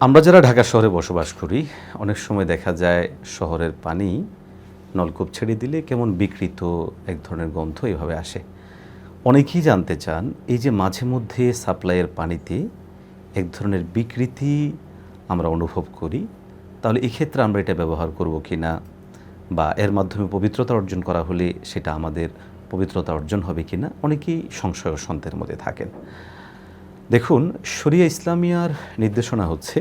আমরা যারা ঢাকা শহরে বসবাস করি, অনেক সময় দেখা যায় শহরের পানি নলকূপ ছেড়ে দিলে কেমন বিকৃত এক ধরনের গন্ধ এভাবে আসে। অনেকেই জানতে চান, এই যে মাঝে মধ্যে সাপ্লাইয়ের পানিতে এক ধরনের বিকৃতি আমরা অনুভব করি, তাহলে এক্ষেত্রে আমরা এটা ব্যবহার করব কি না, বা এর মাধ্যমে পবিত্রতা অর্জন করা হলে সেটা আমাদের পবিত্রতা অর্জন হবে কি না, অনেকেই সংশয় ও সন্দেহের মধ্যে থাকেন। দেখুন, শরিয়া ইসলামিয়ার নির্দেশনা হচ্ছে,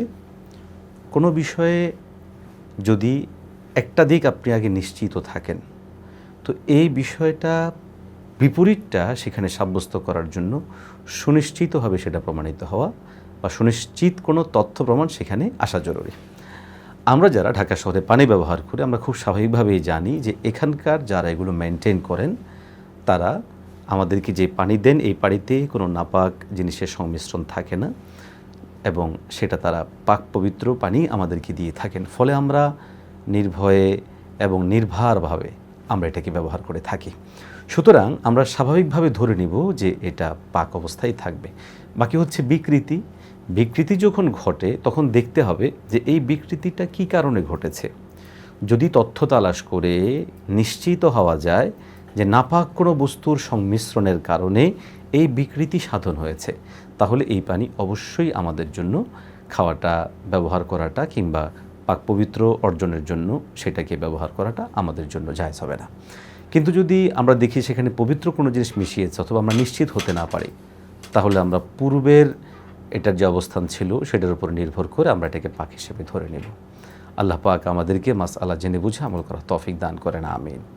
কোনো বিষয়ে যদি একটা দিক আপনি আগে নিশ্চিত থাকেন, তো এই বিষয়টা বিপরীতটা সেখানে সাব্যস্ত করার জন্য সুনিশ্চিতভাবে সেটা প্রমাণিত হওয়া বা সুনিশ্চিত কোনো তথ্য প্রমাণ সেখানে আসা জরুরি। আমরা যারা ঢাকা শহরে পানি ব্যবহার করি, আমরা খুব স্বাভাবিকভাবেই জানি যে এখানকার যারা এগুলো মেনটেন করেন, তারা আমাদেরকে যে পানি দেন, এই পানিতে কোনো নাপাক জিনিসের সংমিশ্রণ থাকে না এবং সেটা তারা পাক পবিত্র পানি আমাদেরকে দিয়ে থাকেন। ফলে আমরা নির্ভয়ে এবং নির্ভারভাবে আমরা এটাকে ব্যবহার করে থাকি। সুতরাং আমরা স্বাভাবিকভাবে ধরে নিব যে এটা পাক অবস্থায় থাকবে। বাকি হচ্ছে বিকৃতি। বিকৃতি যখন ঘটে তখন দেখতে হবে যে এই বিকৃতিটা কী কারণে ঘটেছে। যদি তথ্য তালাশ করে নিশ্চিত হওয়া যায় যে নাপাক কোনো বস্তুর সংমিশ্রণের কারণে এই বিকৃতি সাধন হয়েছে, তাহলে এই পানি অবশ্যই আমাদের জন্য খাওয়াটা, ব্যবহার করাটা কিংবা পাক পবিত্র অর্জনের জন্য সেটাকে ব্যবহার করাটা আমাদের জন্য জায়েজ হবে না। কিন্তু যদি আমরা দেখি সেখানে পবিত্র কোনো জিনিস মিশিয়েছে অথবা আমরা নিশ্চিত হতে না পারি, তাহলে আমরা পূর্বের এটার যে অবস্থান ছিল সেটার উপর নির্ভর করে আমরা এটাকে পাক হিসেবে ধরে নেব। আল্লাহ পাক আমাদেরকে মাসআলা জেনে বুঝে আমল করার তৌফিক দান করেন, আমিন।